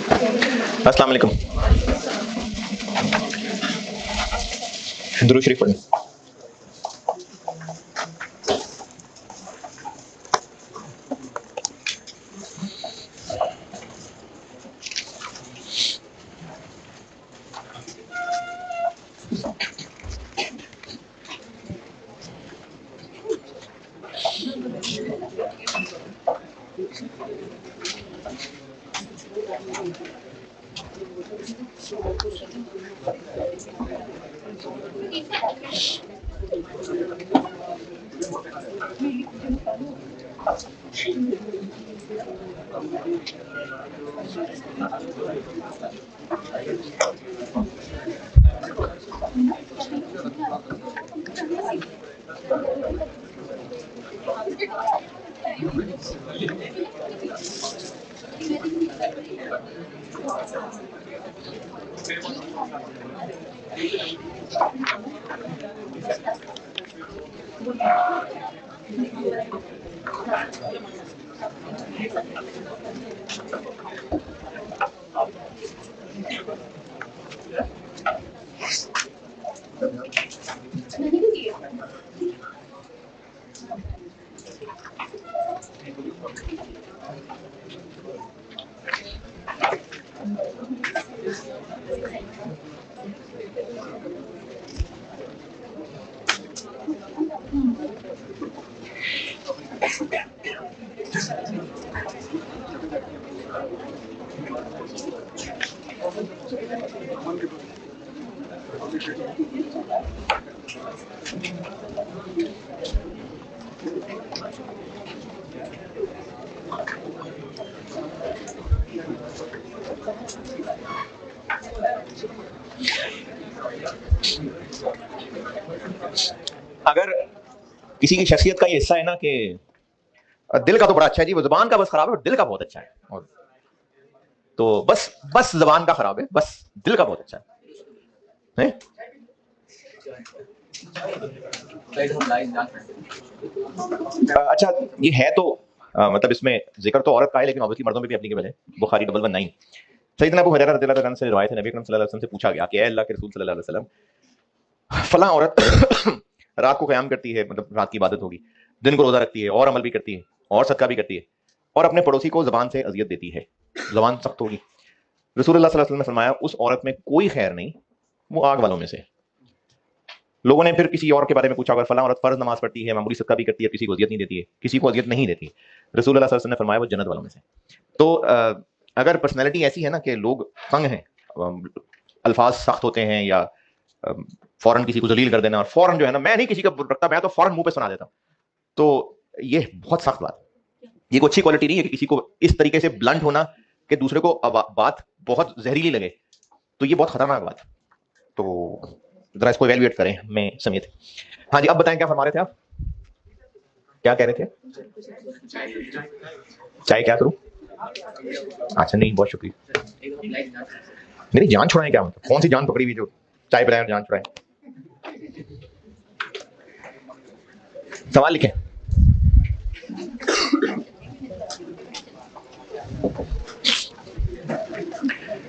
अस्सलाम वालेकुम। दुरूद शरीफ पढ़ें। अगर किसी की शख्सियत का ये हिस्सा है ना कि दिल का तो बड़ा अच्छा है जी, वो जुबान का बस खराब है और दिल का बहुत अच्छा है, और तो बस जुबान का खराब है, बस दिल का बहुत अच्छा है? अच्छा, ये है तो मतलब इसमें जिक्र तो औरत का है, लेकिन ऑब्वियसली मर्दों में भी एप्लीकेबल है। बुखारी 119 सैयदना अबू हुरैरा रज़ियल्लाहु अन्हु से रिवायत है, नबी अकरम सल्लल्लाहु अलैहि वसल्लम से पूछा गया कि अल्लाह के रसूल सल्लल्लाहु अलैहि वसल्लम, फलां औरत रात को क़याम करती है, मतलब रात की इबादत होगी, दिन को रोजा रखती है और अमल भी करती है और सदका भी करती है, और अपने पड़ोसी को ज़बान से अजियत देती है, ज़बान सख्त होगी। रसूलुल्लाह सल्लल्लाहु अलैहि वसल्लम ने फरमाया उस औरत में कोई खैर नहीं, वो आग वालों में से। लोगों ने फिर किसी और के बारे में पूछा, अगर फलां औरत फर्ज नमाज पढ़ती है, मामूली सदका भी करती है, किसी को अजियत नहीं देती है, किसी को अजियत नहीं देती, रसूलुल्लाह सल्लल्लाहु अलैहि वसल्लम ने फरमाया वो जन्नत वालों में से। तो अगर पर्सनैलिटी ऐसी है ना कि लोग तंग हैं, अल्फाज सख्त होते हैं, या फौरन किसी को जलील कर देना, और फौरन जो है ना, मैं नहीं किसी का रखता, मैं तो फौरन मुंह पे सुना देता हूं, तो ये बहुत सख्त बात, ये कोई अच्छी क्वालिटी नहीं है कि किसी को इस तरीके से ब्लंट होना कि दूसरे को बात बहुत जहरीली लगे, तो ये बहुत खतरनाक बात। तो जरा इसको इवैल्यूएट करें, मैं समेत। हाँ जी, अब बताएं क्या फरमा रहे थे आप, क्या कह रहे थे? चाय क्या करूं? अच्छा नहीं, बहुत शुक्रिया। मेरी जान छुड़ाएं क्या, मतलब कौन सी जान पकड़ी हुई जो चाय पिलाएं और जान छुड़ाएं? सवाल लिखें।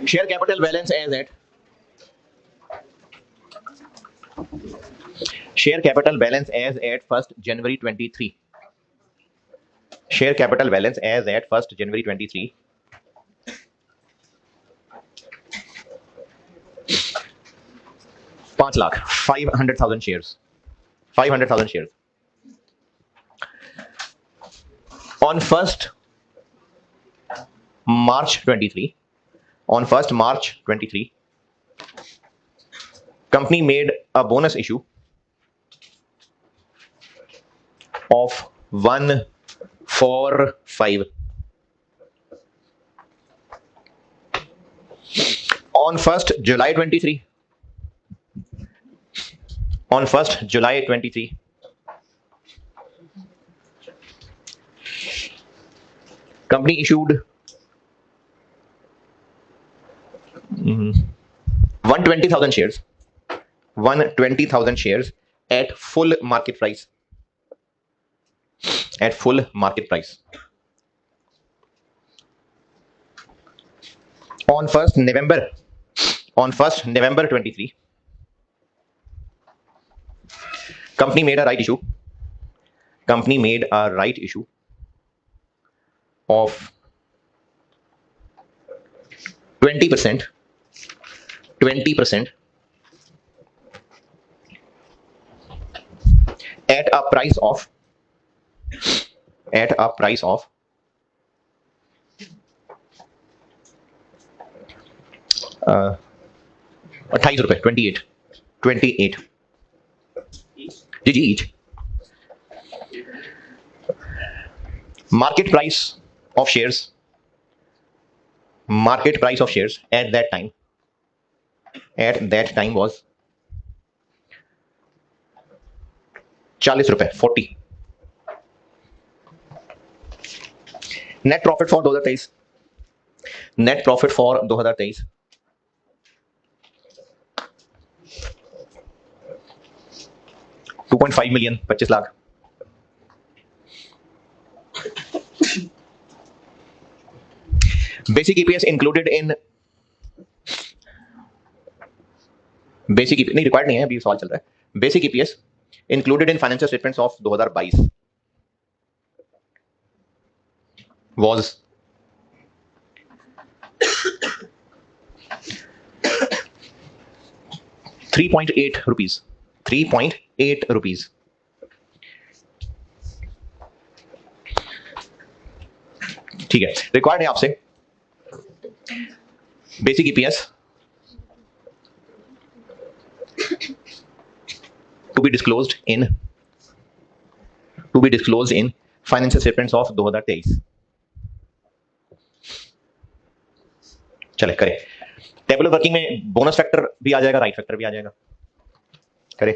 Share capital balance as at share capital balance as at 1st January 23. Share capital balance as at 1st January 23. 5 lakh 500,000 shares. 500,000 shares. On 1st March 23. On 1st March 23. Company made a bonus issue of 145. On 1st July 23. On 1st July 23. Company issued 120,000 shares. 120,000 shares at full market price. At full market price. On 1st November 23, company made a right issue. Company made a right issue of 20%, 20% at a price of 28 रुपए 28 जी each. Market price of shares at that time was 40 रुपए 40. Net profit for 2023 2.5 million 25 lakh. Basic EPS included in नहीं required नहीं है, अभी सवाल चल रहा है. Basic EPS included in financial statements of 2022 was 3.8 rupees. 3.8 rupees. ठीक है, रिक्वायर्ड है आपसे basic EPS to be disclosed in financial statements of 2023. चले करें. टेबुलर वर्किंग में बोनस फैक्टर भी आ जाएगा, राइट फैक्टर भी आ जाएगा. करें.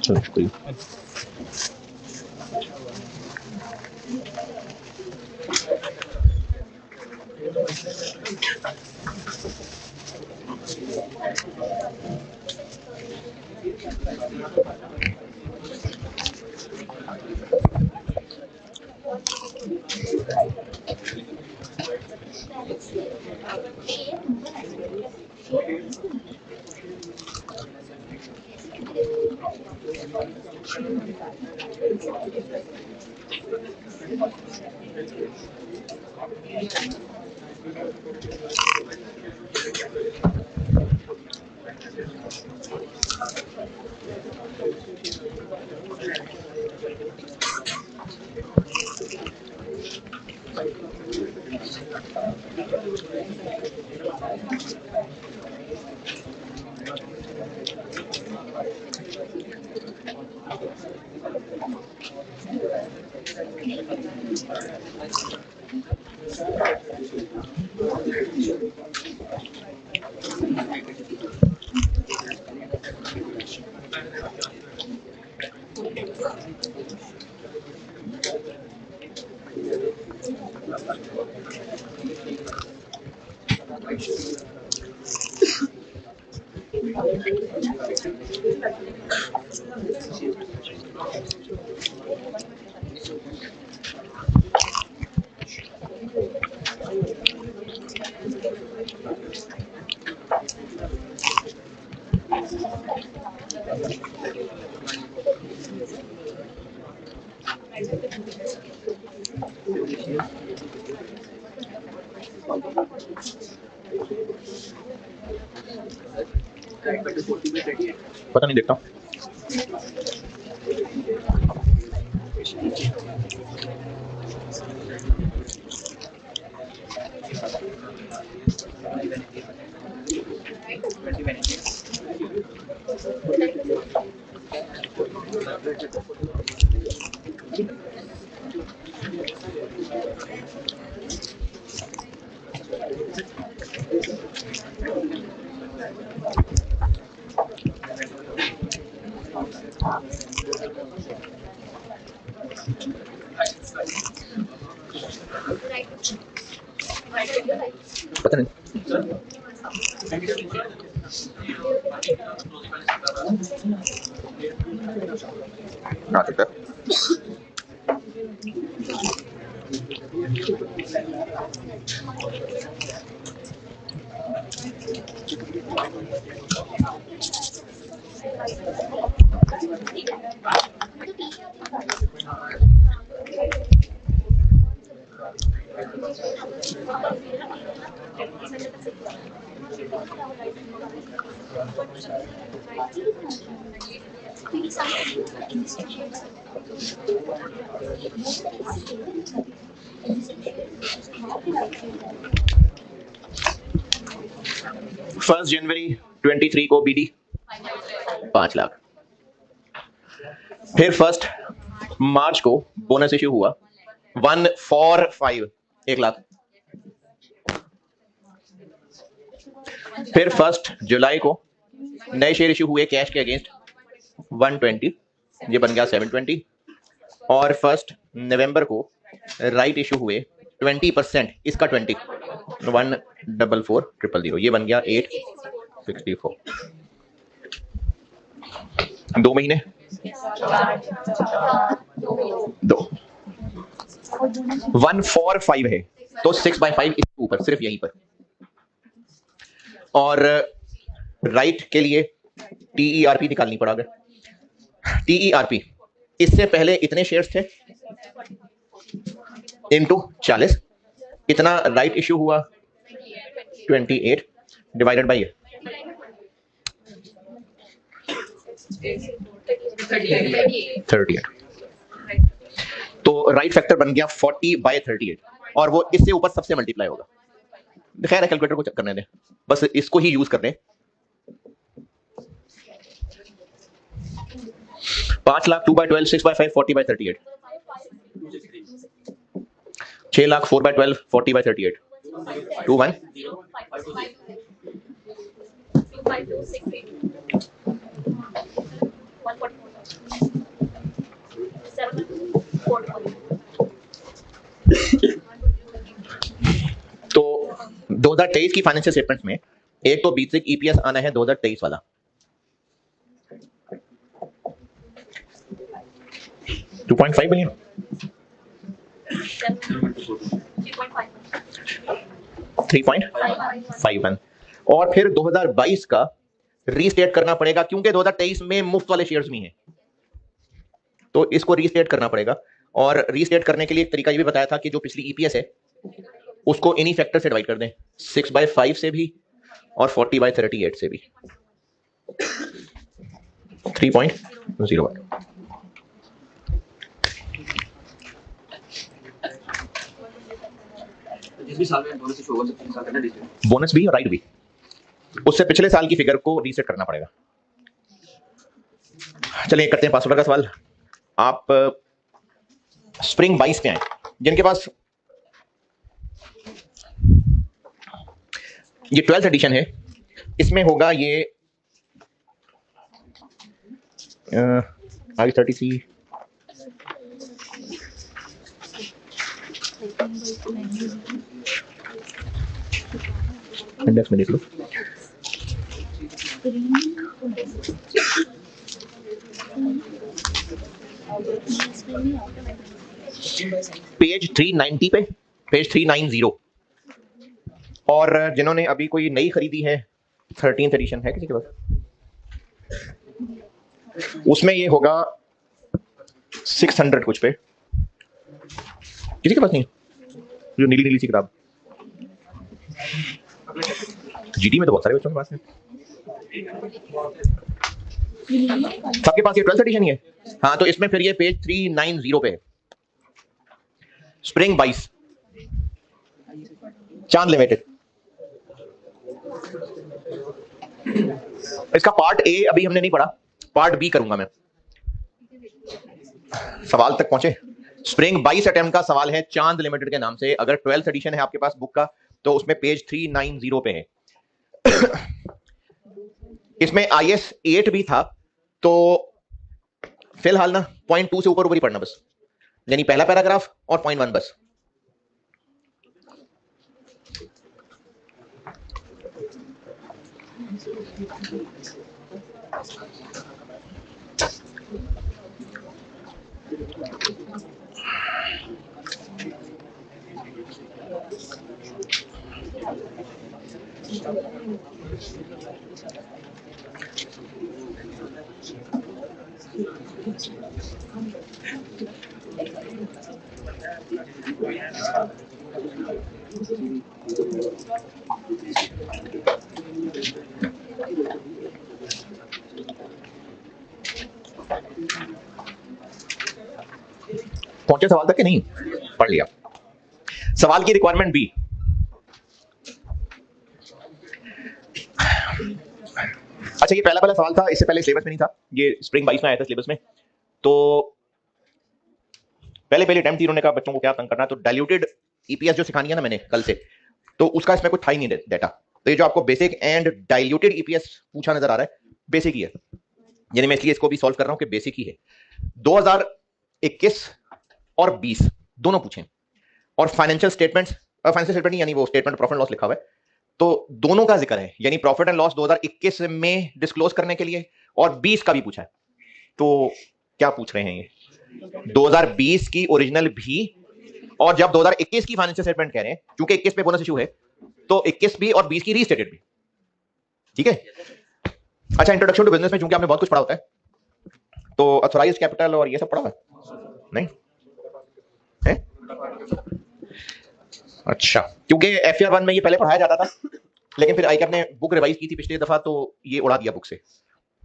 चलो शुक्रिया। पता नहीं, देखता हूँ। पता नहीं। आ सकता है। फर्स्ट जनवरी 23 को बीडी 5 लाख। फिर 1 मार्च को बोनस इश्यू हुआ 145 1 लाख। फिर 1 जुलाई को नए शेयर इश्यू हुए कैश के अगेंस्ट 120, ये बन गया 720। और 1 नवंबर को राइट इश्यू हुए 20%, इसका 20 144,000, ये बन गया 864। 2 महीने 2 145 है तो 6/5 इसके ऊपर, सिर्फ यहीं पर। और राइट के लिए टीईआरपी निकालनी पड़ा। अगर टीईआरपी इससे पहले इतने शेयर्स थे इनटू 40, इतना राइट इश्यू हुआ 28 डिवाइडेड बाय 38, तो राइट फैक्टर बन गया 40/38 और वो इससे ऊपर सबसे मल्टीप्लाई होगा। खैर है, कैलकुलेटर को चेक करने दें, बस इसको ही यूज कर दें। 5 लाख 2/12 6/5 40/38 6 लाख 4 बाय 12 40 बाय 38 21 तो 2023 की फाइनेंशियल स्टेटमेंट्स में एक तो बेसिक ईपीएस आना है 2023 वाला 2.5 बिलियन 3.51 और फिर 2022 का रीस्टेट करना पड़ेगा क्योंकि 2023 में मुफ्त वाले शेयर्स भी हैं, तो इसको रीस्टेट करना पड़ेगा। और रीस्टेट करने के लिए एक तरीका ये भी बताया था कि जो पिछली ईपीएस है उसको इन्हीं फैक्टर से डिवाइड कर दें, 6/5 से भी और 40/38 से भी 3.01। बोनस भी और राइट भी, उससे पिछले साल की फिगर को रीसेट करना पड़ेगा। चलिए करते हैं पासवर्ड का सवाल। आप स्प्रिंग 22 पे आए, जिनके पास ये 12th एडिशन है, इसमें होगा ये आगे 33 इंडेक्स में देख लो। पेज 390 पे, पेज 390। और जिन्होंने अभी कोई नई खरीदी है 13th एडिशन है किसी के पास, उसमें ये होगा 600 कुछ पे। किसी के पास नहीं, जो नीली नीली सी किताब जीटी में तो बहुत सारे बच्चों के पास है। सबके पास ये 12th एडिशन ही है। हाँ, तो इसमें फिर ये पेज 390 पे है, स्प्रिंग 22 चांद लिमिटेड। इसका पार्ट ए अभी हमने नहीं पढ़ा, पार्ट बी करूंगा मैं। सवाल तक पहुंचे। स्प्रिंग 22 अटेम्प्ट का सवाल है चांद लिमिटेड के नाम से। अगर 12th एडिशन है आपके पास बुक का तो उसमें पेज 390 पे है। इसमें IS 8 भी था, तो फिलहाल ना 0.2 से ऊपर ऊपर ही पढ़ना बस, यानी पहला पैराग्राफ और 0.1 बस। पहुंचे सवाल तक कि नहीं? पढ़ लिया। सवाल की रिक्वायरमेंट बी, अच्छा ये पहला सवाल था, इससे पहले सिलेबस में नहीं था, ये स्प्रिंग 22 में आया था सिलेबस में। तो पहले अटेम्प्ट इन्होंने कहा बच्चों को क्या तंग करना है, तो डाइल्यूटेड ईपीएस जो सिखानी है ना मैंने कल से, तो उसका इसमें कुछ था ही नहीं डाटा। तो ये जो आपको बेसिक एंड डाइल्यूटेड ईपीएस पूछा नजर आ रहा है, बेसिक ही है, यानी मैं इसलिए इसको भी सॉल्व कर रहा हूं कि बेसिक ही है। 2021 और 20 दोनों पूछे, और फाइनेंशियल स्टेटमेंट्स, फाइनेंशियल स्टेटमेंट यानी वो स्टेटमेंट प्रॉफिट एंड लॉस लिखा हुआ है, तो दोनों का जिक्र है, यानी प्रॉफिट एंड लॉस 2021 में डिस्क्लोज करने के लिए, और 20 का भी पूछा है। तो क्या पूछ रहे हैं ये, 2020 की ओरिजिनल भी, और जब 2021 की फाइनेंशियल स्टेटमेंट कह रहे हैं, क्योंकि 21 पे बोनस इशू है, तो 21 भी और 20 की रीस्टेटेड भी। ठीक है। अच्छा, इंट्रोडक्शन टू बिजनेस में चूंकि आपने बहुत कुछ पढ़ा होता है, तो ऑथराइज्ड कैपिटल और ये सब पढ़ा हुआ है नहीं है? अच्छा, क्योंकि FR 1 में ये पहले पढ़ाया जाता था, लेकिन फिर ICAP ने बुक रिवाइज की थी पिछली दफा, तो ये उड़ा दिया बुक से,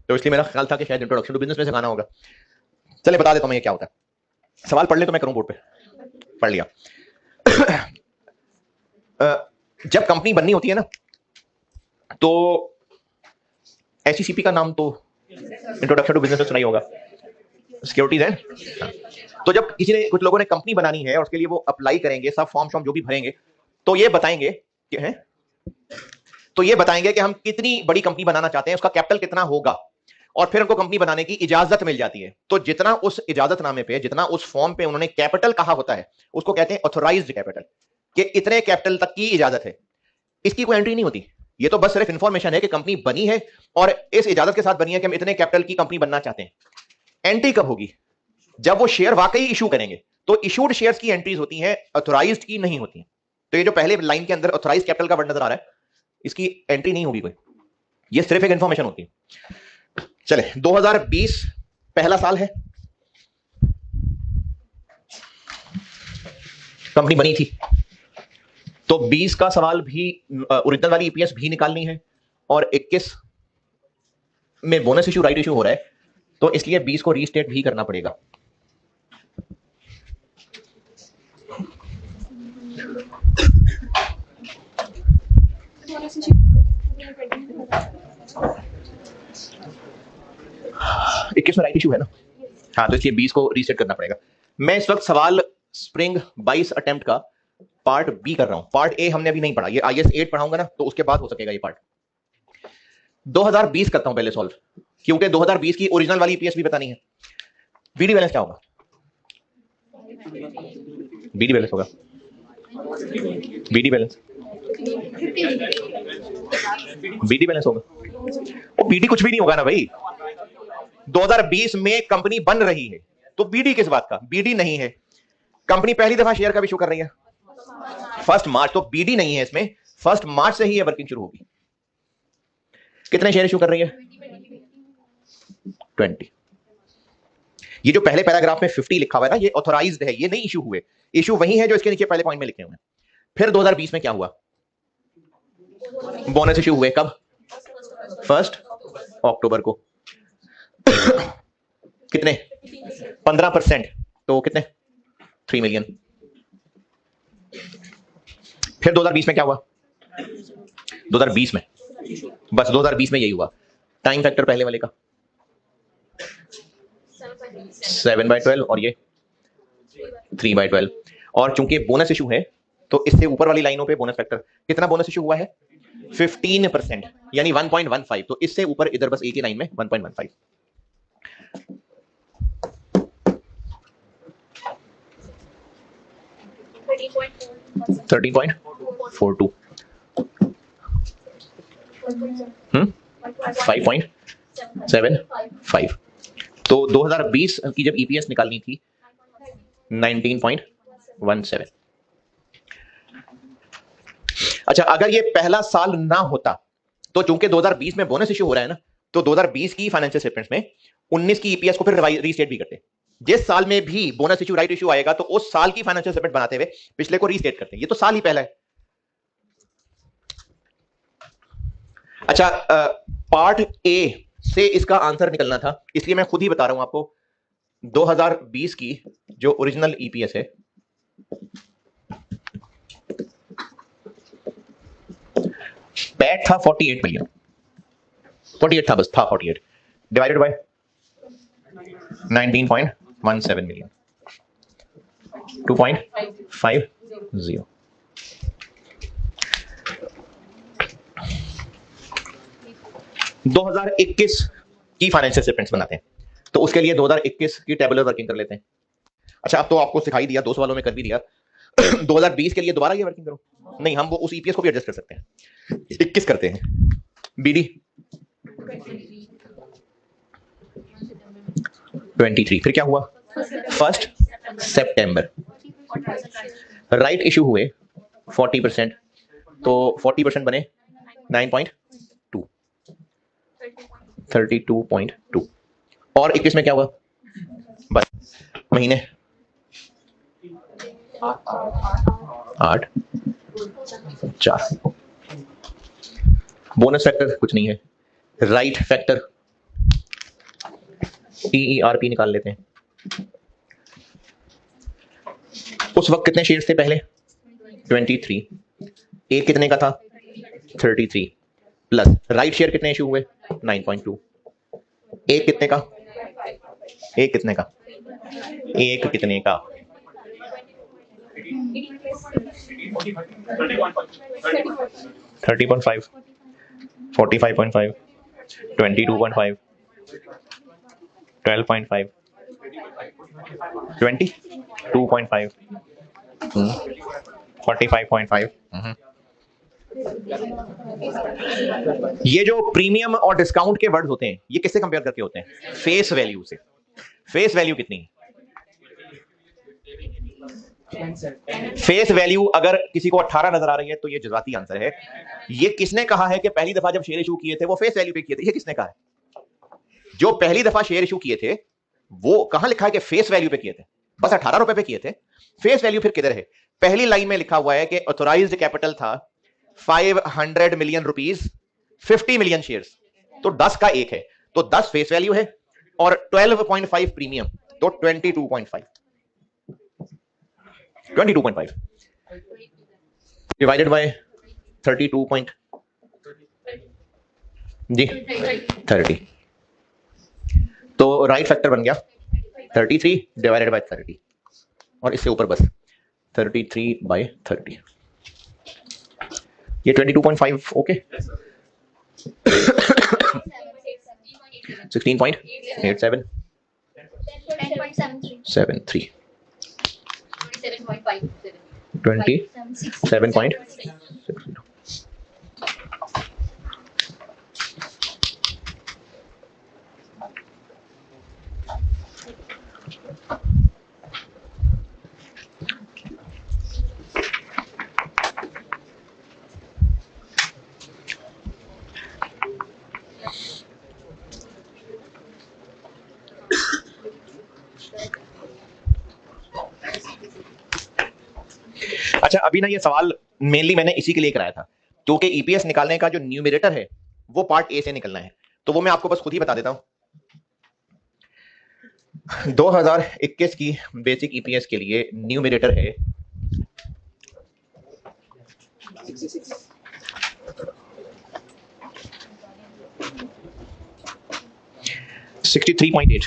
तो इसलिए मेरा ख्याल था कि शायद इंट्रोडक्शन टू बिजनेस में सिखाना होगा। चलिए बता देता हूं मैं ये क्या होता है। सवाल पढ़ ले तो मैं करूं बोर्ड पे, पढ़ लिया। जब कंपनी बननी होती है ना, तो SECP का नाम तो इंट्रोडक्शन टू बिजनेस में सुना ही होगा। सिक्योरिटीज है। हाँ। तो जब किसी ने, कुछ लोगों ने कंपनी बनानी है और उसके लिए वो अप्लाई करेंगे, सब फॉर्म जो भी भरेंगे, तो ये बताएंगे कि है, तो ये बताएंगे कि हम कितनी बड़ी कंपनी बनाना चाहते हैं, उसका कैपिटल कितना होगा, और फिर उनको कंपनी बनाने की इजाजत मिल जाती है। तो जितना उस इजाजतनामे पे, जितना उस फॉर्म पे उन्होंने कैपिटल कहा होता है, उसको कहते हैं ऑथोराइज्ड कैपिटल, कि इतने कैपिटल तक की इजाजत है। इसकी कोई एंट्री नहीं होती, ये तो बस सिर्फ इंफॉर्मेशन है कि कंपनी बनी है और इस इजाजत के साथ बनी है कि हम इतने कैपिटल की कंपनी बनना चाहते हैं। एंट्री कब होगी? जब वो शेयर वाकई इशू करेंगे, तो इशूड शेयर्स की एंट्रीज होती हैं, ऑथोराइज्ड की नहीं होती हैं। तो ये जो पहले लाइन के अंदर ऑथोराइज्ड कैपिटल का वर्ड नजर आ रहा है, इसकी एंट्री नहीं होगी कोई, ये सिर्फ एक इंफॉर्मेशन होती है। चले, 2020 पहला साल है, कंपनी बनी थी, तो 20 का सवाल भी, ओरिजिनल वाली ईपीएस भी निकालनी है, और 21 में बोनस इशू, राइट इशू हो रहा है, तो इसलिए 20 को रीस्टेट भी करना पड़ेगा। इक्कीस में राइट इशू है ना, हाँ, तो इसलिए 20 को रीसेट करना पड़ेगा। मैं इस वक्त सवाल स्प्रिंग 22 अटेम्प्ट का पार्ट बी कर रहा हूं। पार्ट ए हमने अभी नहीं पढ़ा, ये IS 8 पढ़ाऊंगा ना, तो उसके बाद हो सकेगा ये पार्ट। 2020 करता हूं पहले सॉल्व, क्योंकि 2020 की ओरिजिनल वाली ईपीएस भी बतानी है। बीडी बैलेंस क्या होगा? बीडी बैलेंस होगा, बीडी बैलेंस, बीडी बैलेंस होगा, वो बीडी कुछ भी नहीं होगा ना भाई। 2020 में कंपनी बन रही है, तो बीडी किस बात का? बीडी नहीं है, कंपनी पहली दफा शेयर का इशू कर रही है 1 मार्च, तो बीडी नहीं है इसमें, 1 मार्च से ही ये वर्किंग शुरू होगी। कितने शेयर इशू कर रही है? 20। ये जो पहले पैराग्राफ में 50 लिखा हुआ है ना, ये ऑथोराइज्ड है, ये नहीं इशू हुए। इशू वही है जो इसके नीचे पहले पॉइंट में लिखे हुए हैं। फिर 2020 में क्या हुआ? बोनस इशू हुए, कब? 1 अक्टूबर को। कितने? 15%, तो कितने? 3 मिलियन। फिर 2020 में क्या हुआ? 2020 में, बस 2020 में यही हुआ। टाइम फैक्टर पहले वाले का 7/12 और ये 3/12, और चूंकि बोनस इशू है तो इससे ऊपर वाली लाइनों पे बोनस फैक्टर, कितना बोनस इशू हुआ है? 15%, यानी 1.15, तो इससे ऊपर इधर बस एक ही लाइन में 1.15। 13.42, 5.75। तो 2020 की जब ईपीएस निकालनी थी 19.17। अच्छा, अगर ये पहला साल ना होता, तो चूंकि 2020 में बोनस इशू हो रहा है ना, तो 2020 की फाइनेंशियल स्टेटमेंट्स में 19 की ईपीएस को फिर रीस्टेट भी करते। जिस साल में भी बोनस इशू, राइट इशू आएगा, तो उस साल की फाइनेंशियल स्टेटमेंट बनाते हुए पिछले को रीस्टेट करते हैं। ये तो साल ही पहला है। अच्छा, पार्ट ए से इसका आंसर निकलना था, इसलिए मैं खुद ही बता रहा हूं आपको। 2020 की जो ओरिजिनल ईपीएस है, पैट था 48 मिलियन, 48 था, बस था 48, डिवाइडेड बाय 19.17 मिलियन, 2.50। दो 2021 की फाइनेंशियल स्टेटमेंट्स बनाते हैं, तो उसके लिए 2021 की टेबुलर वर्किंग कर लेते हैं। अच्छा, अब तो आपको सिखाई दिया, 2 सवालों में कर भी दिया। 2020 के लिए दोबारा ये वर्किंग करो, नहीं, हम वो उस ईपीएस को भी एडजस्ट कर सकते हैं। 21 करते हैं, बीडी 23। फिर क्या हुआ? 1 सितंबर, राइट इशू हुए 40%, तो 40% बने 9.2, 32.2। और 21 में क्या हुआ? बस महीने 8, 4। बोनस फैक्टर कुछ नहीं है, राइट फैक्टर TERP निकाल लेते हैं। उस वक्त कितने शेयर्स थे पहले? 23। एक कितने का था? 33, प्लस राइट शेयर कितने इशू हुए? 9.2। एक कितने का? एक कितने का? एक कितने का? 30.5, 45.5, 22.5, 12.5, 22.5, 45.5। ये जो प्रीमियम और डिस्काउंट के वर्ड्स होते हैं ये किससे कंपेयर करके होते हैं? फेस वैल्यू से। फेस वैल्यू कितनी है? फेस वैल्यू अगर किसी को 18 नजर आ रही है तो ये जज्बाती आंसर है। ये किसने कहा है कि पहली दफा जब शेयर इशू किए थे वो फेस वैल्यू पे किए थे? ये किसने कहा है? जो पहली दफा शेयर इशू किए थे वो कहां लिखा है कि फेस वैल्यू पे किए थे? बस 18 रुपए पे किए थे। फेस वैल्यू फिर किधर है? पहली लाइन में लिखा हुआ है कि ऑथोराइज्ड कैपिटल था 500 मिलियन रुपीज, 50 मिलियन शेयर्स, तो 10 का एक है, तो 10 फेस वैल्यू है और 12.5 प्रीमियम, तो 22.5 डिवाइडेड बाय 32 जी 30, तो राइट फैक्टर बन गया 33 डिवाइडेड बाय 30 और इससे ऊपर बस 33/30, ये 22.5। ओके 16.87 73 27.60। अच्छा अभी ना ये सवाल मेनली मैंने इसी के लिए कराया था क्योंकि ईपीएस निकालने का जो न्यूमरेटर है वो पार्ट ए से निकलना है, तो वो मैं आपको बस खुद ही बता देता हूं। 2021 की बेसिक ईपीएस के लिए न्यूमरेटर है 63.8,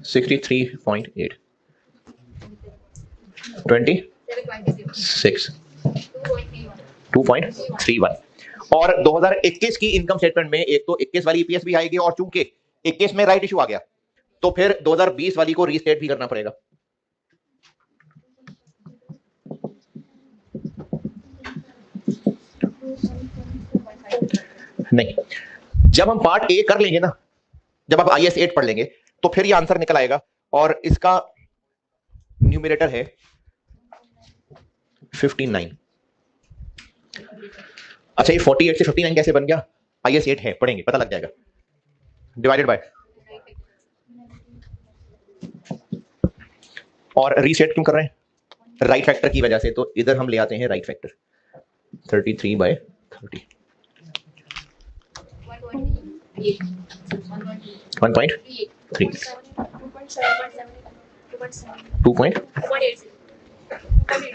63.8, 26, 2.31। और 2021 की इनकम स्टेटमेंट में एक तो 21 वाली ईपीएस भी आएगी और चूंकि 21 में राइट इशू आ गया तो फिर 2020 वाली को रीस्टेट भी करना पड़ेगा। नहीं, जब हम पार्ट ए कर लेंगे ना, जब आप IAS 8 पढ़ लेंगे तो फिर ये आंसर निकल आएगा और इसका न्यूमरेटर है 59। अच्छा ये 48 से 59 कैसे बन गया? IAS 8 है, पढ़ेंगे पता लग जाएगा। डिवाइडेड बाय, और रीसेट क्यों कर रहे हैं? राइट फैक्टर की वजह से, तो इधर हम ले आते हैं राइट फैक्टर 33/30, 1.3,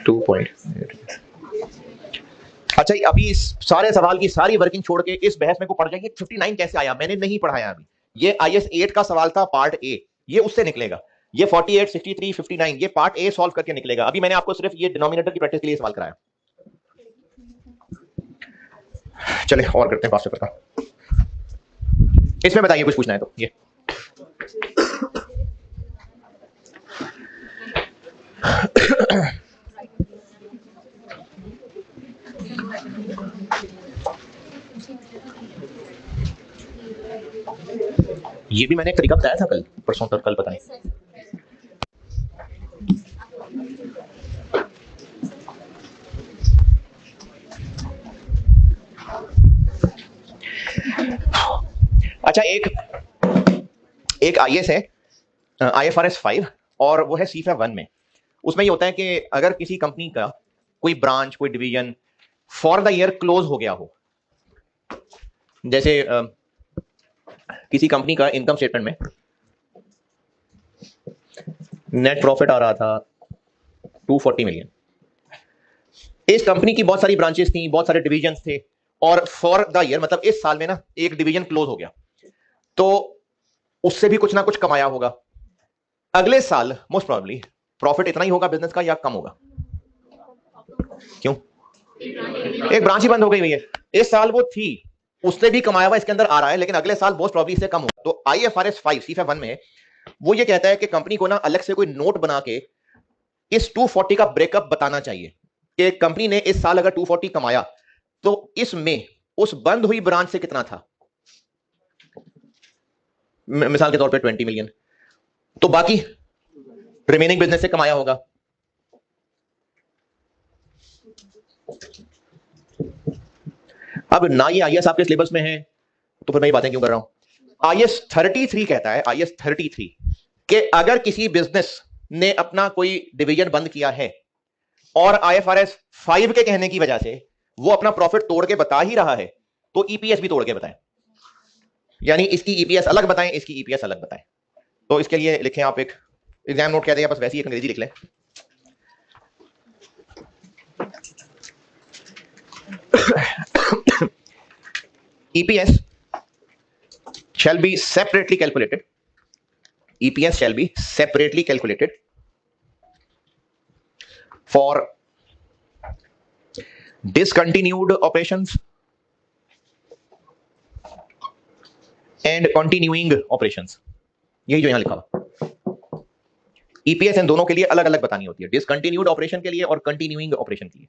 2.8। अच्छा अभी इस सारे सवाल की सारी वर्किंग छोड़ के इस बहस में को पढ़ जाएंगे 59 कैसे आया, मैंने नहीं पढ़ाया अभी। ये IAS 8 का सवाल था पार्ट ए, ये उससे निकलेगा। ये 48, 63, 59 ये पार्ट ए सॉल्व करके निकलेगा। अभी मैंने आपको सिर्फ ये डिनोमिनेटर की प्रैक्टिस के लिए सवाल कराया। चले और करते हैं फास्ट पेपर का। इसमें बताइए कुछ पूछना है तो ये ये भी मैंने एक तरीका बताया था कल परसों तक, कल पता नहीं। अच्छा एक IAS है IFRS 5 और वो है CFA 1 में। उसमें ये होता है कि अगर किसी कंपनी का कोई ब्रांच, कोई division for the year close हो गया हो, जैसे किसी कंपनी का इनकम स्टेटमेंट में नेट प्रॉफिट आ रहा था 240 मिलियन, इस कंपनी की बहुत सारी ब्रांचेस थी, बहुत सारे डिवीजन थे और फॉर द ईयर मतलब इस साल में ना एक डिवीजन क्लोज हो गया, तो उससे भी कुछ ना कुछ कमाया होगा। अगले साल मोस्ट प्रोबेबली प्रॉफिट इतना ही होगा बिजनेस का या कम होगा? क्यों? एक ब्रांच ही बंद हो गई हुई है। इस साल वो थी, उससे भी कमाया हुआ इसके अंदर आ रहा है, लेकिन अगले साल मोस्ट प्रोबेबली इससे कम होगा। तो IFRS 5 C5 1 में वो ये कहता है कि कंपनी को ना अलग से कोई नोट बना के इस 240 का ब्रेकअप बताना चाहिए कि कंपनी ने इस साल अगर 240 कमाया तो इसमें उस बंद हुई ब्रांच से कितना था। मिसाल के तौर पे 20 मिलियन, तो बाकी रिमेनिंग बिजनेस से कमाया होगा। अब ना ये IAS आपके सिलेबस में है तो फिर मैं ये बातें क्यों कर रहा हूं। IAS 33 कहता है, IAS 33 कि अगर किसी बिजनेस ने अपना कोई डिवीजन बंद किया है और IFRS 5 के कहने की वजह से वो अपना प्रॉफिट तोड़ के बता ही रहा है, तो EPS भी तोड़ के बताएं, यानी इसकी EPS अलग बताएं, इसकी EPS अलग बताएं। तो इसके लिए लिखें आप एक एग्जाम नोट कह देगा, बस वैसे ही एक अंग्रेजी लिख लें। EPS shall be separately calculated. EPS shall be separately calculated for discontinued operations and continuing operations. यही जो यहां लिखा हुआ EPS इन दोनों के लिए अलग अलग बतानी होती है, डिसकंटिन्यूड ऑपरेशन के लिए और कंटिन्यूइंग ऑपरेशन के लिए।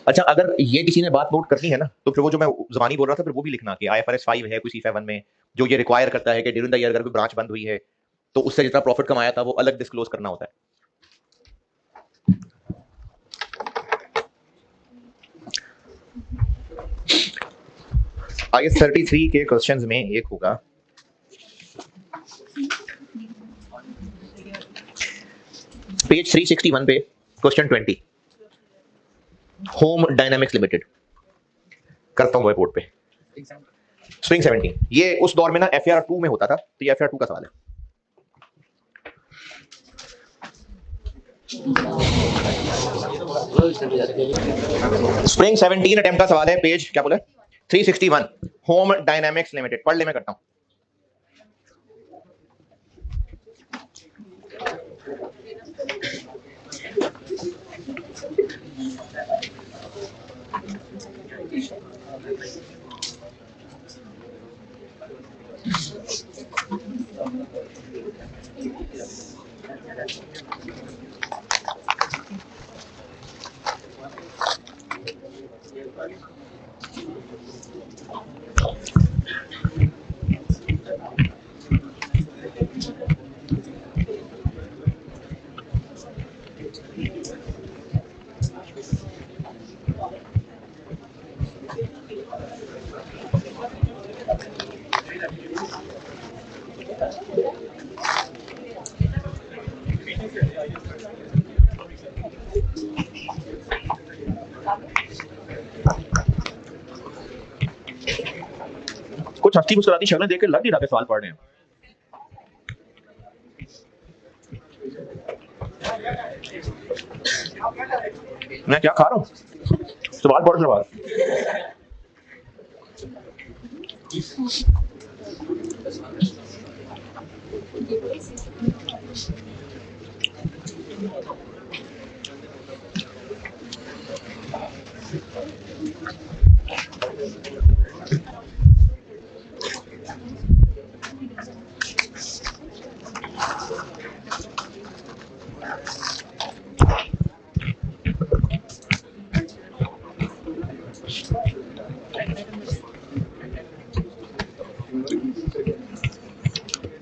अच्छा, अगर ये किसी ने बात नोट करनी है ना, तो फिर वो जो मैं ज़बानी बोल रहा था फिर वो भी लिखना कि IFRS 5 है कोई C5 में जो ये रिक्वायर करता है कि ड्यूरिंग द ईयर अगर कोई ब्रांच बंद हुई है तो उससे जितना प्रॉफिट कमाया था वो अलग डिस्क्लोज करना होता है। IAS 33 के क्वेश्चंस में एक होगा पेज 361 पे क्वेश्चन 20, होम डायनामिक्स लिमिटेड करता हूं बोर्ड पे, स्प्रिंग 17। ये उस दौर में ना FAR 2 में होता था, तो ये FAR 2 का सवाल है। स्प्रिंग 17 अटेम्प्ट का सवाल है, पेज क्या बोला 361, होम डायनामिक्स लिमिटेड। पढ़ ले, मैं करता हूं। कुछ हंसती मुस्कुराती शक्लें देख के लग नहीं रहा कि सवाल पढ़ रहे हैं। मैं क्या खा रहा हूं? सवाल पढ़ सवाल।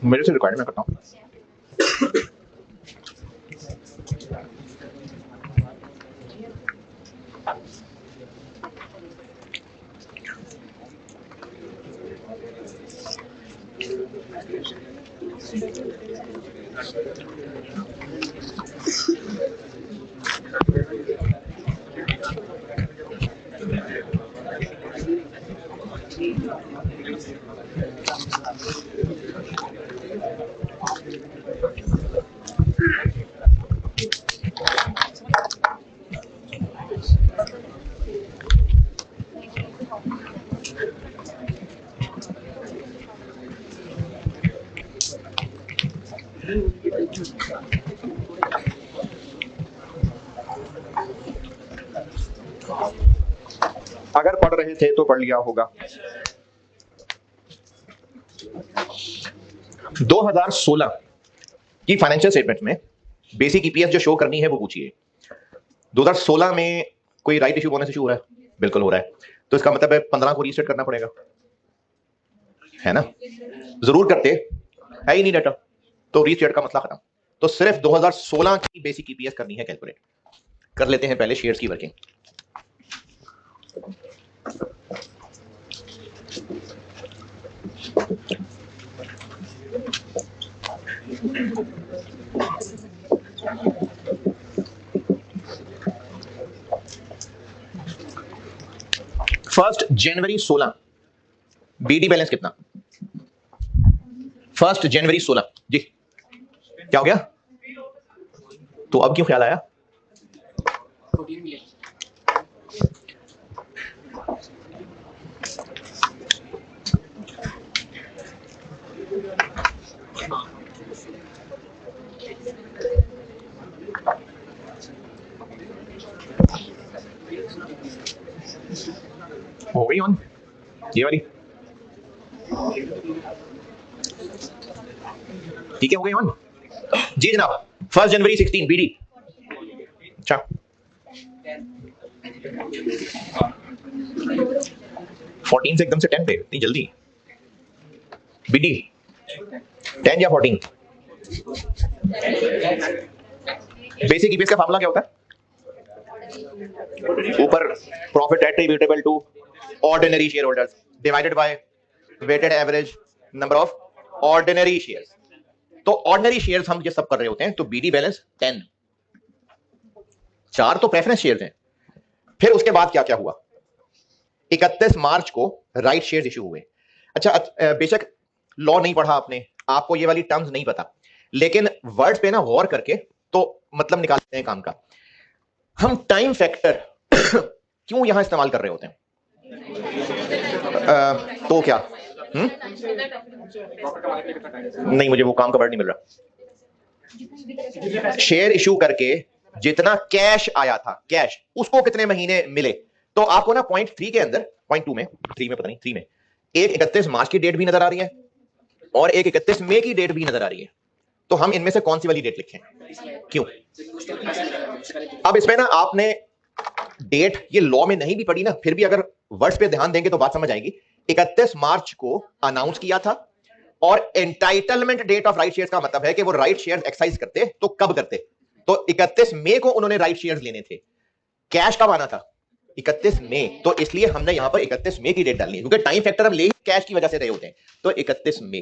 मेरे से रिकॉर्ड में करता हूँ। अगर पढ़ रहे थे तो पढ़ लिया होगा। 2016 की फाइनेंशियल स्टेटमेंट में बेसिक ईपीएस जो शो करनी है वो पूछिए। 2016 में कोई राइट इशू बोनस इशू हो रहा है? बिल्कुल हो रहा है। तो इसका मतलब है 15 को रीस्टेट करना पड़ेगा, है ना? जरूर करते, है ही नहीं डाटा, तो रीस्टेट का मसला खत्म। तो सिर्फ 2016 की बेसिक ईपीएस करनी है कैलकुलेट। कर लेते हैं पहले शेयर्स की वर्किंग। फर्स्ट जनवरी 16 बीडी बैलेंस कितना? 1 जनवरी 16 जी, क्या हो गया? तो अब क्यों ख्याल आया? हो गई ऑन ये वाली? ठीक है, हो गई ऑन जी जनाब। 1 जनवरी 16 बीडी। अच्छा 14 से एकदम से 10 पे इतनी जल्दी? बीडी 10 या 14? बेसिक ईपीएस का फार्मूला क्या होता है? ऊपर profit attributable to ordinary share holders divided by weighted average number of ordinary shares. तो ऑर्डिनरी शेयर्स हम ये सब कर रहे होते हैं, तो बीडी बैलेंस 10, 4 तो प्रेफरेंस शेयर्स हैं। फिर उसके बाद क्या क्या हुआ? 31 मार्च को राइट शेयर्स इशू हुए। अच्छा बेशक लॉ नहीं पढ़ा आपने, आपको ये वाली टर्म्स नहीं पता, लेकिन वर्ड्स पे ना गौर करके तो मतलब निकालते हैं काम का। हम टाइम फैक्टर क्यों यहां इस्तेमाल कर रहे होते हैं? तो क्या नहीं, मुझे वो काम का वर्ड नहीं मिल रहा। शेयर इशू करके जितना कैश आया था, कैश उसको कितने महीने मिले? तो आपको ना पॉइंट 3 के अंदर, पॉइंट 2 में, 3 में पता नहीं, 3 में एक 31 मार्च की डेट भी नजर आ रही है और एक 31 मई की डेट भी नजर आ रही है। तो हम इनमें से कौन सी वाली डेट लिखें? क्यों? अब इसमें ना आपने डेट ये लॉ में नहीं भी पढ़ी ना, फिर भी अगर वर्ड्स पे ध्यान देंगे तो बात समझ आएगी। 31 मार्च को अनाउंस किया था और entitlement date of right shares का मतलब है कि वो राइट शेयर्स एक्सरसाइज करते तो कब करते? तो 31 मई को उन्होंने राइट शेयर्स लेने थे। कैश कब आना था? 31 मई। तो इसलिए हमने यहां पर 31 मई की डेट डालनी है, क्योंकि टाइम फैक्टर हम ले ही कैश की वजह से रहे होते हैं। तो 31 मई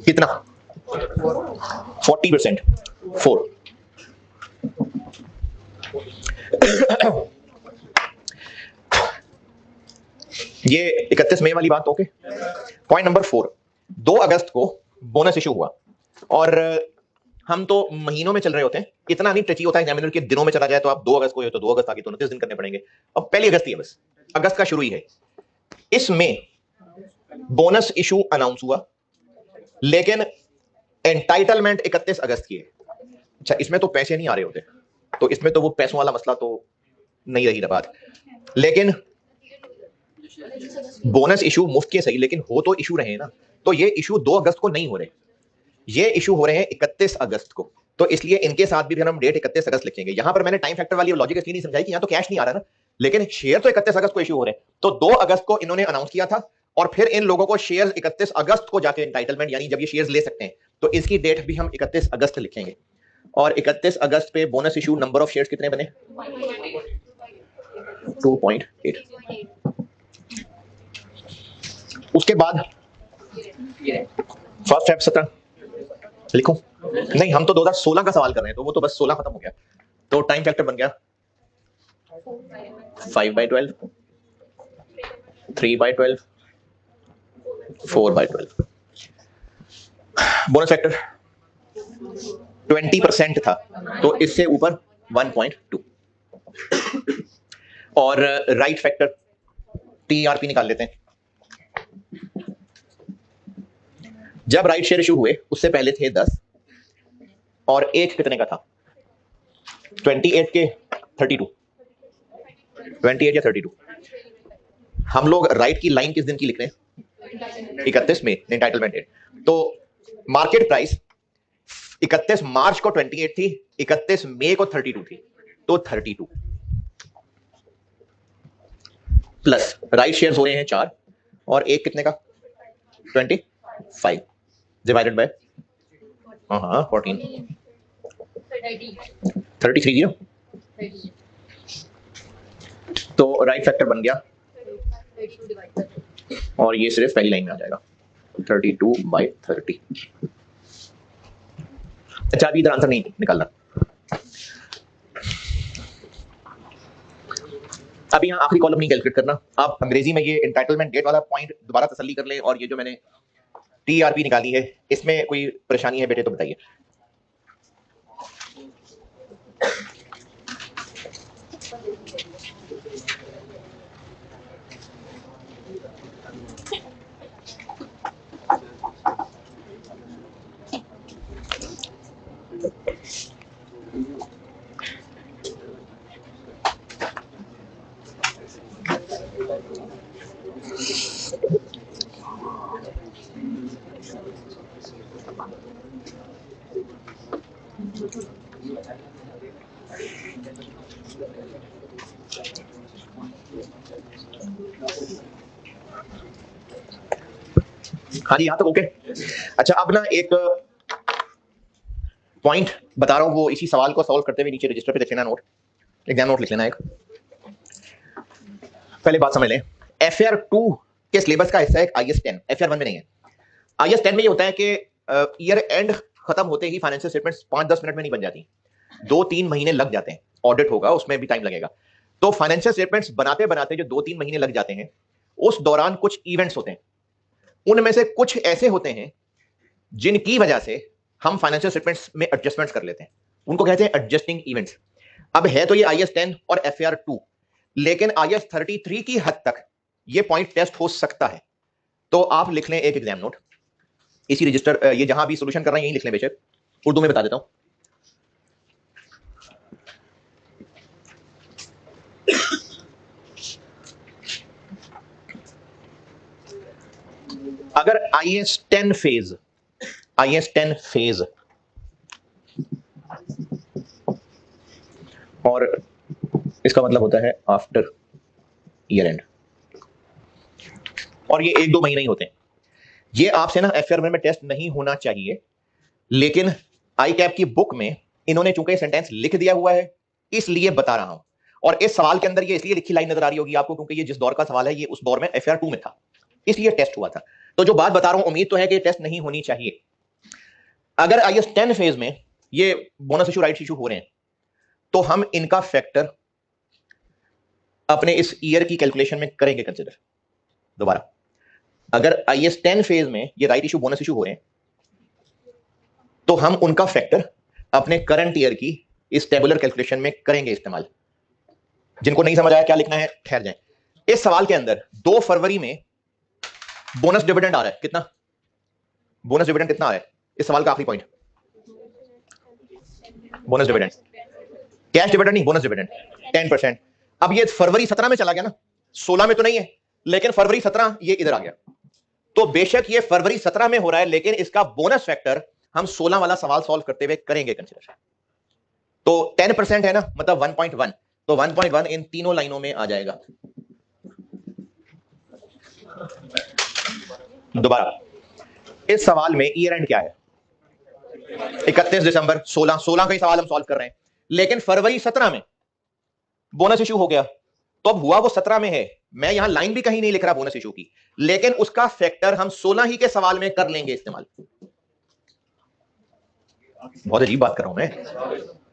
कितना? 40%, 4। ये 31 मई वाली बात ओके। पॉइंट नंबर 4, 2 अगस्त को बोनस इशू हुआ और हम तो महीनों में चल रहे होते हैं, इतना नहीं टची होता है एग्जामिनर के दिनों में चला जाए तो आप 2 अगस्त को हो तो 2 अगस्त आगे तो 29 दिन करने पड़ेंगे। अब पहली अगस्त ही है, बस अगस्त का शुरू ही है। इसमें बोनस इशू अनाउंस हुआ लेकिन एंटाइटलमेंट 31 अगस्त की है। अच्छा इसमें तो पैसे नहीं आ रहे होते, तो इसमें तो वो पैसों वाला मसला तो नहीं रही ना बात। लेकिन बोनस इशू मुफ्त के सही, लेकिन हो तो इशू रहे ना। तो ये इशू 2 अगस्त को नहीं हो रहे, ये इशू हो रहे हैं 31 अगस्त को। तो इसलिए इनके साथ भी हम डेट 31 अगस्त लिखेंगे। यहां पर मैंने टाइम फैक्टर वाली लॉजिक इसलिए नहीं समझाई कि यहां तो कैश नहीं आ रहा ना, लेकिन शेयर तो 31 अगस्त को इशू हो रहे हैं। तो 2 अगस्त को इन्होंने अनाउंस किया था और फिर इन लोगों को शेयर 31 अगस्त को जाके एंटाइटलमेंट, यानी जब ये शेयर ले सकते हैं, तो इसकी डेट भी हम 31 अगस्त लिखेंगे। और 31 अगस्त पे bonus issue number of shares कितने बने? 2.8। उसके बाद फर्स्ट स्टेप 17 लिखूं? नहीं, हम तो 2016 का सवाल कर रहे हैं, तो वो तो बस 16 खत्म हो गया। तो टाइम फैक्टर बन गया 5/12, 3/12, 4/12। बोनस फैक्टर 20% था, तो इससे ऊपर 1.2। और राइट फैक्टर TRP निकाल लेते हैं। जब राइट शेयर इशू हुए उससे पहले थे 10 और एक कितने का था? 28 के 32, 28 या 32। हम लोग राइट की लाइन किस दिन की लिख रहे हैं? 31 में एंटाइटलमेंट डेट। तो मार्केट प्राइस 31 मार्च को 28 थी, 31 मई को 32 थी, तो 32 प्लस राइट शेयर्स हो रहे हैं 4 और एक कितने का? 25 डिवाइडेड बाय 14 33 तो राइट फैक्टर बन गया और ये सिर्फ पहली लाइन में आ जाएगा 32/30। अच्छा अभी इधर आंसर नहीं निकालना। अभी यहाँ आखिरी कॉलम नहीं कैलकुलेट करना। आप अंग्रेजी में ये एंटाइटलमेंट डेट वाला पॉइंट दोबारा तसल्ली कर ले और ये जो मैंने TRP निकाली है इसमें कोई परेशानी है बेटे तो बताइए। हाँ जी, यहां तक ओके। अच्छा अब ना एक पॉइंट बता रहा हूं, वो इसी सवाल को सॉल्व करते हुए नीचे रजिस्टर पे लिख लेना, नोट, एग्जाम नोट लिख लेना एक। पहले बात समझ लें, FR2 के सिलेबस का हिस्सा है IS10, FR1 में नहीं है। IS10 में ये होता है कि ईयर एंड खत्म होते ही फाइनेंशियल स्टेटमेंट्स 5-10 मिनट में नहीं बन जाती, 2-3 महीने लग जाते हैं। ऑडिट होगा उसमें भी टाइम लगेगा। तो फाइनेंशियल स्टेटमेंट्स बनाते बनाते जो 2-3 महीने लग जाते हैं, उस दौरान कुछ इवेंट्स होते हैं। उनमें से कुछ ऐसे होते हैं जिनकी वजह से हम फाइनेंशियल स्टेटमेंट्स में एडजस्टमेंट्स कर लेते हैं, उनको कहते हैं एडजस्टिंग इवेंट्स। अब है तो ये IS10 और FR2, लेकिन IS33 की हद तक ये पॉइंट टेस्ट हो सकता है। तो आप लिख लें एक एग्जाम नोट इसी रजिस्टर, ये जहां भी सॉल्यूशन कर रहे हैं यही लिख लें, बेशक उर्दू में बता देता हूं। अगर IS10 फेज और इसका मतलब होता है आफ्टर ईयर एंड, और ये 1-2 महीने ही होते हैं। ये आपसे ना FR1 में टेस्ट नहीं होना चाहिए, लेकिन ICAP की बुक में इन्होंने चूंकि सेंटेंस लिख दिया हुआ है इसलिए बता रहा हूं। और इस सवाल के अंदर ये इसलिए लिखी लाइन नजर आ रही होगी आपको क्योंकि ये जिस दौर का सवाल है ये उस दौर में FR2 में था, इसलिए टेस्ट हुआ था। तो जो बात बता रहा हूं उम्मीद तो है कि टेस्ट नहीं होनी चाहिए। अगर IS10 फेज में ये बोनस इशू राइट इशू हो रहे हैं तो हम इनका फैक्टर अपने इस ईयर की कैलकुलेशन में करेंगे कंसिडर। दोबारा, अगर IS10 फेज में ये राइट इशू बोनस इशू हो रहे हैं तो हम उनका फैक्टर अपने करंट ईयर की इस टेबुलर कैलकुलेशन में करेंगे इस्तेमाल। जिनको नहीं समझ आया क्या लिखना है ठहर जाएं। इस सवाल के अंदर 2 फरवरी में बोनस डिविडेंड आ रहा है, कितना बोनस डिविडेंड कितना आ रहा है? इस सवाल का आखिरी point, bonus dividend, cash dividend नहीं, बोनस डिविडेंड 10%। अब ये फरवरी 17 में चला गया ना, 16 में तो नहीं है, लेकिन फरवरी 17 ये इधर आ गया। तो बेशक ये फरवरी 17 में हो रहा है, लेकिन इसका बोनस फैक्टर हम 16 वाला सवाल सॉल्व करते हुए करेंगे कंसीडर। तो 10% है ना, मतलब 1.1, तो 1.1 इन तीनों लाइनों में आ जाएगा। दोबारा, इस सवाल में ईयर एंड क्या है? 31 दिसंबर, 16 का ही सवाल हम सॉल्व कर रहे हैं, लेकिन फरवरी 17 में बोनस इशू हो गया। तो अब हुआ वो 17 में है, मैं यहां लाइन भी कहीं नहीं लिख रहा बोनस इशू की, लेकिन उसका फैक्टर हम 16 ही के सवाल में कर लेंगे इस्तेमाल। बहुत अजीब बात कर रहा हूं मैं।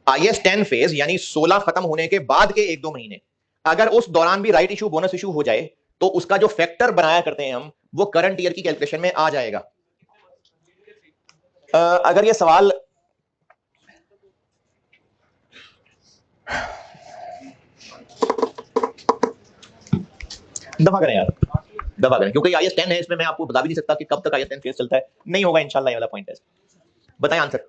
IS10 फेज यानी 16 खत्म होने के बाद के 1-2 महीने, अगर उस दौरान भी राइट इशू बोनस इशू हो जाए तो उसका जो फैक्टर बनाया करते हैं हम, वो करंट ईयर की कैलकुलेशन में आ जाएगा। अगर ये सवाल दफा करें यार, दफा करें, क्योंकि IS 10 है, इसमें मैं आपको बता भी नहीं सकता कि कब तक IS 10 फेस चलता है, नहीं होगा इंशाल्लाह ये वाला पॉइंट टेस्ट। बताएं आंसर।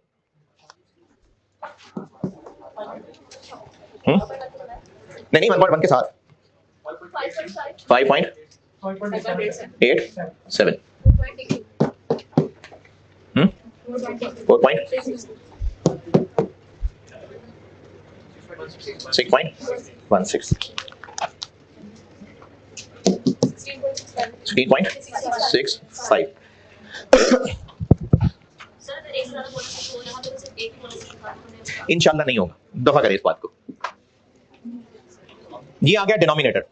नहीं 1.1 के साथ 5.87 4.6.16 16.65 इंशाल्लाह नहीं होगा, दफा करें इस बात को। ये आ गया डिनोमिनेटर,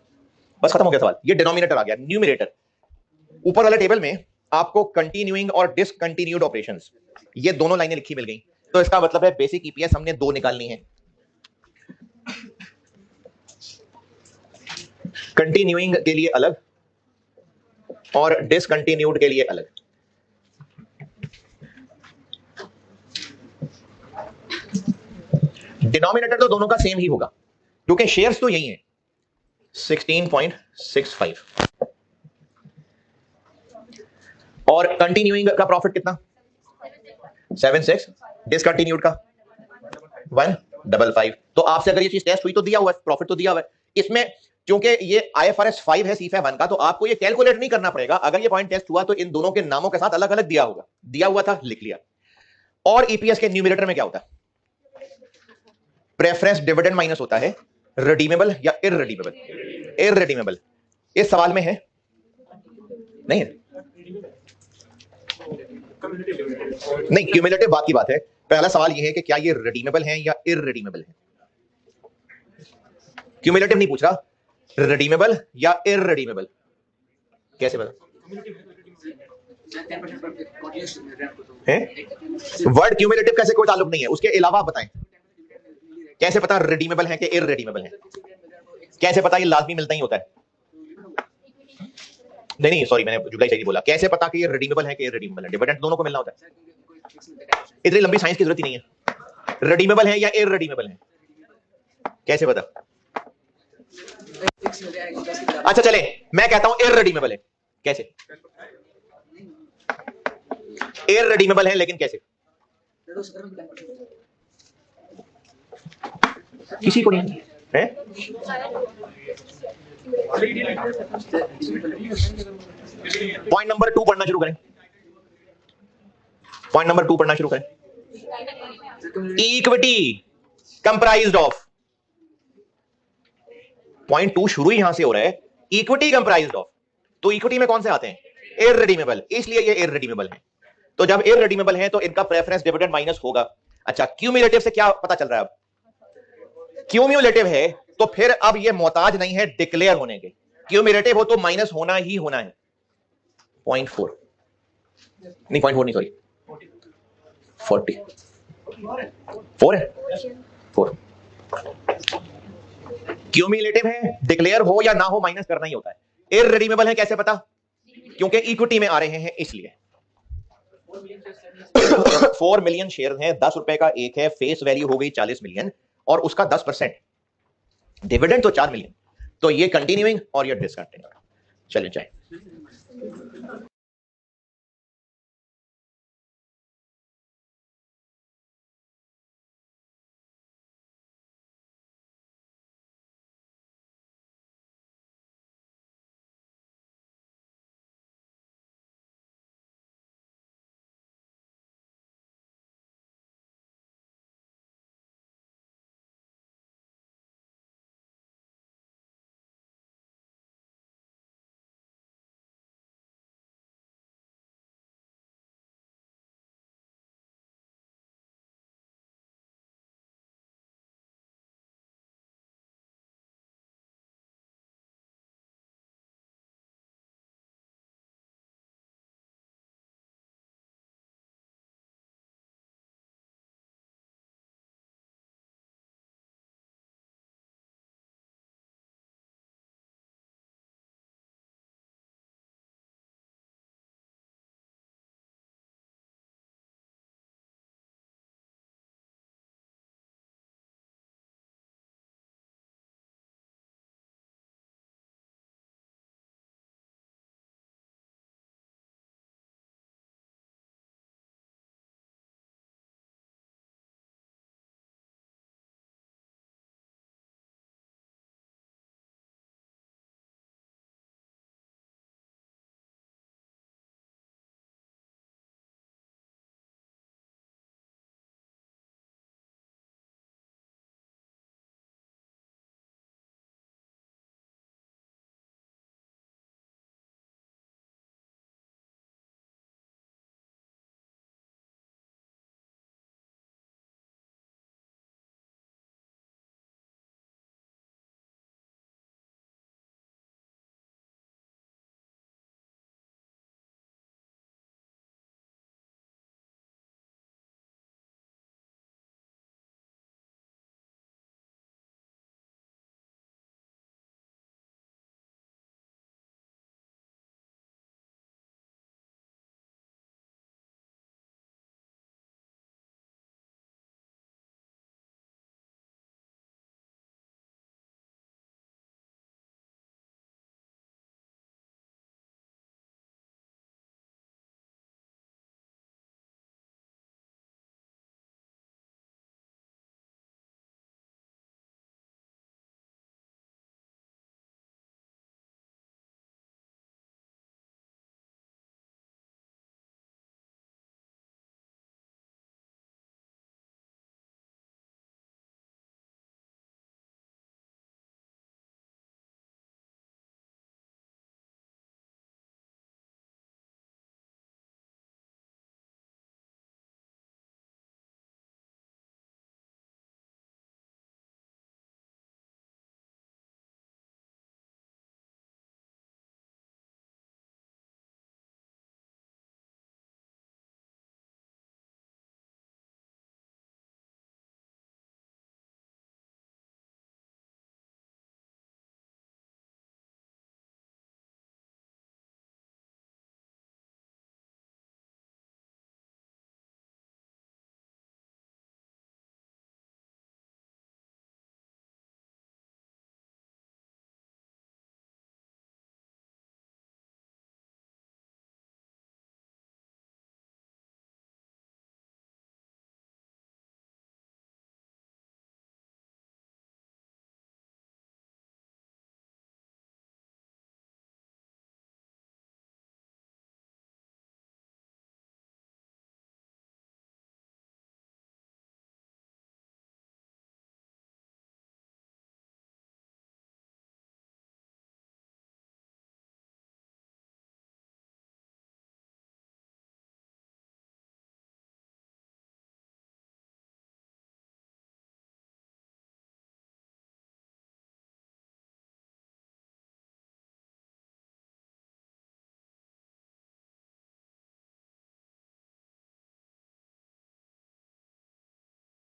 बस खत्म हो गया सवाल। ये डिनोमिनेटर आ गया। न्यूमरेटर, ऊपर वाले टेबल में आपको कंटिन्यूइंग और डिसकंटिन्यूड ऑपरेशंस, ये दोनों लाइनें लिखी मिल गई। तो इसका मतलब है बेसिक ईपीएस हमने दो निकालनी है, कंटिन्यूइंग के लिए अलग और डिसकंटिन्यूड के लिए अलग। डिनोमिनेटर तो दोनों का सेम ही होगा क्योंकि शेयर्स तो यही है 16.65 और कंटिन्यूइंग का प्रॉफिट कितना 76, डिसकंटिन्यूड का 155। तो आपसे अगर ये चीज टेस्ट हुई तो दिया हुआ है, प्रॉफिट तो दिया हुआ है इसमें। क्योंकि ये IFRS 5 है सीफा 1 का, तो आपको ये कैलकुलेट नहीं करना पड़ेगा। अगर ये पॉइंट टेस्ट हुआ तो इन दोनों के नामों के साथ अलग अलग दिया होगा, दिया हुआ था लिख लिया। और ईपीएस के न्यूमरेटर में क्या होता है, प्रेफरेंस डिविडेंड माइनस होता है रिडीमेबल या इररिडीमेबल। इररिडीमेबल इस सवाल में है नहीं है, नहीं क्यूमुलेटिव बात की बात है। पहला सवाल यह है कि क्या ये रिडीमेबल है या इररिडीमेबल है। क्यूमुलेटिव नहीं पूछ रहा, रिडीमेबल या इररिडीमेबल कैसे पता है? वर्ड क्यूमुलेटिव कैसे कोई ताल्लुक नहीं है, उसके अलावा बताएं कैसे पता रिडीमेबल है कि इररिडीमेबल है, कैसे पता ये लाजमी मिलता ही होता है। नहीं सॉरी मैंने जुमला सही बोला, कैसे पता कि ये रिडीमेबल है कि इररिडीमेबल है। डिविडेंड दोनों को मिलना होता है, इतनी लंबी साइंस की जरूरत ही नहीं है। रिडीमेबल है या इररिडीमेबल है कैसे पता। अच्छा चले मैं कहता हूं इररिडीमेबल है, कैसे इररिडीमेबल है लेकिन कैसे, किसी को नहीं है। पॉइंट नंबर 2 पढ़ना शुरू करें, पॉइंट नंबर 2 पढ़ना शुरू करें। इक्विटी कंप्राइज्ड ऑफ, पॉइंट 2 शुरू ही यहां से हो रहा है, इक्विटी कंप्राइज्ड ऑफ। तो इक्विटी में कौन से आते हैं, इररिडीमेबल, इसलिए ये इररिडीमेबल है। तो जब इररिडीमेबल है तो इनका प्रेफरेंस डिविडेंड माइनस होगा। अच्छा क्यूमुलेटिव से क्या पता चल रहा है, अब क्यूमुलेटिव है तो फिर अब ये मोहताज नहीं है डिक्लेयर होने के, क्यूमुलेटिव हो तो माइनस होना ही होना है। 0.4 नहीं 0.4 नहीं सॉरी 40 4 है 4। क्यूमुलेटिव है, डिक्लेयर हो या ना हो माइनस करना ही होता है। इररिडीमेबल है कैसे पता, क्योंकि इक्विटी में आ रहे हैं इसलिए। 4 मिलियन शेयर हैं, 10 रुपए का एक है, फेस वैल्यू हो गई 40 मिलियन और उसका 10%, डिविडेंड तो 4 मिलियन। तो ये कंटिन्यूइंग और ये डिसकंटिन्यूइंग। चलिए जाए